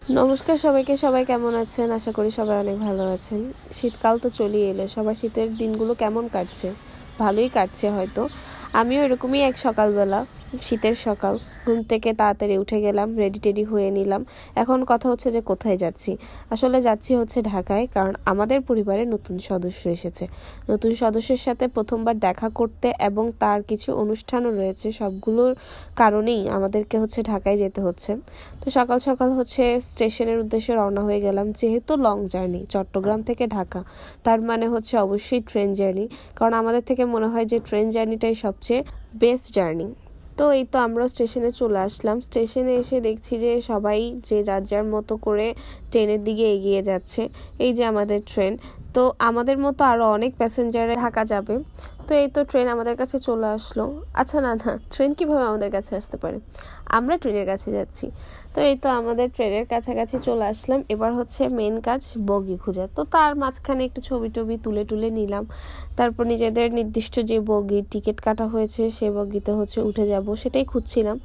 নমস্কার সবাইকে। সবাই কেমন আছেন? আশা করি সবাই অনেক ভালো আছেন। শীতকাল তো চলেই এলো। সবার শীতের দিনগুলো কেমন কাটছে? ভালোই কাটছে হয়তো। আমিও এরকমই এক সকালবেলা, শীতের সকাল, ঘুম থেকে তাড়াতাড়ি উঠে গেলাম, রেডি টেডি হয়ে নিলাম। এখন কথা হচ্ছে যে কোথায় যাচ্ছি। আসলে যাচ্ছি হচ্ছে ঢাকায়, কারণ আমাদের পরিবারে নতুন সদস্য এসেছে। নতুন সদস্যের সাথে প্রথমবার দেখা করতে এবং তার কিছু অনুষ্ঠানও রয়েছে, সবগুলোর কারণেই আমাদেরকে হচ্ছে ঢাকায় যেতে হচ্ছে। তো সকাল সকাল হচ্ছে স্টেশনের উদ্দেশ্যে রওনা হয়ে গেলাম। যেহেতু লং জার্নি, চট্টগ্রাম থেকে ঢাকা, তার মানে হচ্ছে অবশ্যই ট্রেন জার্নি, কারণ আমাদের থেকে মনে হয় যে ট্রেন জার্নিটাই সবচেয়ে বেস্ট জার্নি। তো এই তো আমরা স্টেশনে চলে আসলাম। স্টেশনে এসে দেখছি যে সবাই যে যার যার মতো করে ট্রেনের দিকে এগিয়ে যাচ্ছে। এই যে আমাদের ট্রেন। তো আমাদের মতো আরও অনেক প্যাসেঞ্জারে ঢাকা যাবে। তো এই তো ট্রেন আমাদের কাছে চলে আসলো। আচ্ছা, না, ট্রেন কিভাবে আমাদের কাছে আসতে পারে? আমরা ট্রেনের কাছে যাচ্ছি। তো এই তো আমাদের ট্রেনের কাছাকাছি চলে আসলাম। এবার হচ্ছে মেন কাজ বগি খোঁজা। তো তার মাঝখানে একটু ছবি টবি তুলে নিলাম। তারপর নিজেদের নির্দিষ্ট যে বগির টিকিট কাটা হয়েছে সে বগিতে হচ্ছে উঠে যাব, সেটাই খুঁজছিলাম।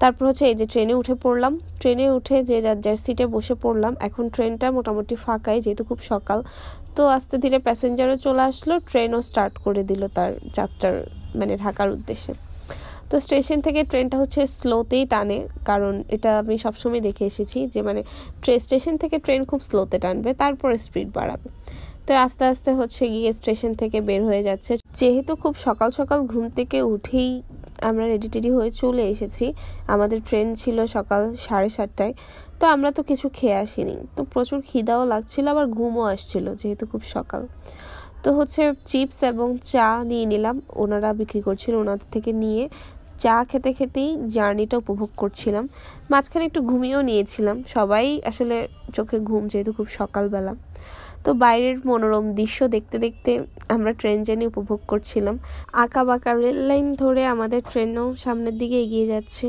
তারপর হচ্ছে এই যে ট্রেনে উঠে পড়লাম। ট্রেনে উঠে যে যার যার সিটে বসে পড়লাম। এখন ট্রেনটা মোটামুটি ফাঁকাই, যেহেতু খুব সকাল। তো আস্তে ধীরে প্যাসেঞ্জারও চলে আসলো, ট্রেনও স্টার্ট করে দিল তার যাত্রার, মানে ঢাকার উদ্দেশ্যে। তো স্টেশন থেকে ট্রেনটা হচ্ছে স্লোতেই টানে, কারণ এটা আমি সবসময় দেখে এসেছি যে মানে স্টেশন থেকে ট্রেন খুব স্লোতে টানবে, তারপরে স্পিড বাড়াবে। তো আস্তে আস্তে হচ্ছে গিয়ে স্টেশন থেকে বের হয়ে যাচ্ছে। যেহেতু খুব সকাল সকাল ঘুম থেকে উঠেই আমরা রেডি টেডি হয়ে চলে এসেছি, আমাদের ট্রেন ছিল সকাল 7:30টায়। তো আমরা তো কিছু খেয়ে আসিনি, তো প্রচুর খিদাও লাগছিল, আবার ঘুমও আসছিল যেহেতু খুব সকাল। তো হচ্ছে চিপস এবং চা নিয়ে নিলাম, ওনারা বিক্রি করছিল, ওনাদের থেকে নিয়ে চা খেতে খেতেই জার্নিটা উপভোগ করছিলাম। মাঝখানে একটু ঘুমিয়েও নিয়েছিলাম, সবাই আসলে চোখে ঘুম, যেহেতু খুব সকালবেলা। তো বাইরের মনোরম দৃশ্য দেখতে দেখতে আমরা ট্রেন জার্নি উপভোগ করছিলাম। আঁকা বাঁকা রেল লাইন ধরে আমাদের ট্রেনও সামনের দিকে এগিয়ে যাচ্ছে,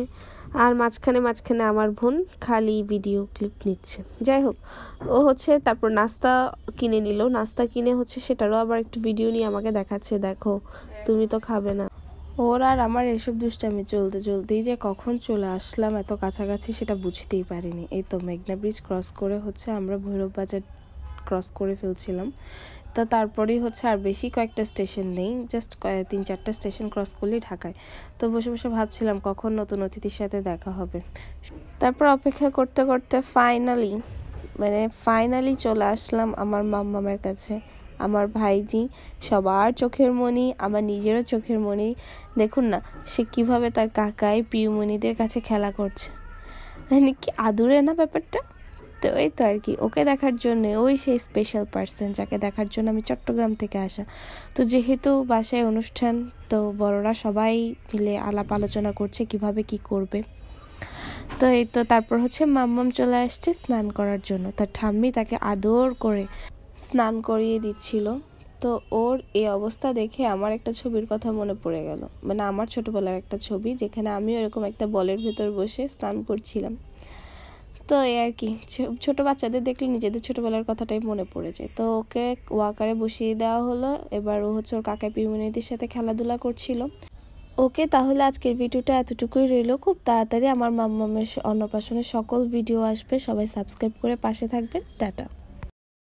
আর মাঝখানে আমার বোন খালি ভিডিও ক্লিপ নিচ্ছে। যাই হোক, ও হচ্ছে তারপর নাস্তা কিনে নিল। নাস্তা কিনে হচ্ছে সেটারও আবার একটু ভিডিও নিয়ে আমাকে দেখাচ্ছে, দেখো তুমি তো খাবে না। ওর আর আমার এসব দুষ্টামি চলতে চলতেই যে কখন চলে আসলাম এত কাছাকাছি সেটা বুঝতেই পারিনি। এই তো মেঘনা ব্রিজ ক্রস করে হচ্ছে আমরা ভৈরব বাজার ক্রস করে ফেলছিলাম। তো তারপরেই হচ্ছে আর বেশি কয়েকটা স্টেশন নেই, জাস্ট 3-4টা স্টেশন ক্রস করলেই ঢাকায়। তো বসে বসে ভাবছিলাম কখন নতুন অতিথির সাথে দেখা হবে। তারপর অপেক্ষা করতে করতে ফাইনালি চলে আসলাম আমার মাম্মামের কাছে। আমার ভাইজি সবার চোখের মণি, আমার নিজেরও চোখের মণি। দেখুন না সে কিভাবে তার কাকাই পিউমণিদের কাছে খেলা করছে, মানে কি আদুরে না ব্যাপারটা। তো এই তো আর কি, ওকে দেখার জন্য, ওই সেই স্পেশাল পার্সন যাকে দেখার জন্য আমি চট্টগ্রাম থেকে আসা। তো যেহেতু বাসায় অনুষ্ঠান, তো বড়রা সবাই মিলে আলাপ আলোচনা করছে কিভাবে কি করবে। তো এই তো তারপর হচ্ছে মাম্মাম চলে আসছে স্নান করার জন্য। তার ঠাম্মি তাকে আদর করে স্নান করিয়ে দিচ্ছিল। তো ওর এই অবস্থা দেখে আমার একটা ছবির কথা মনে পড়ে গেল, মানে আমার ছোটবেলার একটা ছবি, যেখানে আমি এরকম একটা বলের ভেতর বসে স্নান করছিলাম। তো এই আর কি, ছোট বাচ্চাদের দেখলে নিজেদের ছোটবেলার কথাটাই মনে পড়ে যায়। তো ওকে ওয়াকারে বসিয়ে দেওয়া হলো। এবার ও হচ্ছে ওর কাকা পিউমনিদের সাথে খেলাধুলা করছিল। ওকে, তাহলে আজকের ভিডিওটা এতটুকুই রইল। খুব তাড়াতাড়ি আমার মাম্মামের অন্নপ্রাশনের সকল ভিডিও আসবে, সবাই সাবস্ক্রাইব করে পাশে থাকবেন। টাটা।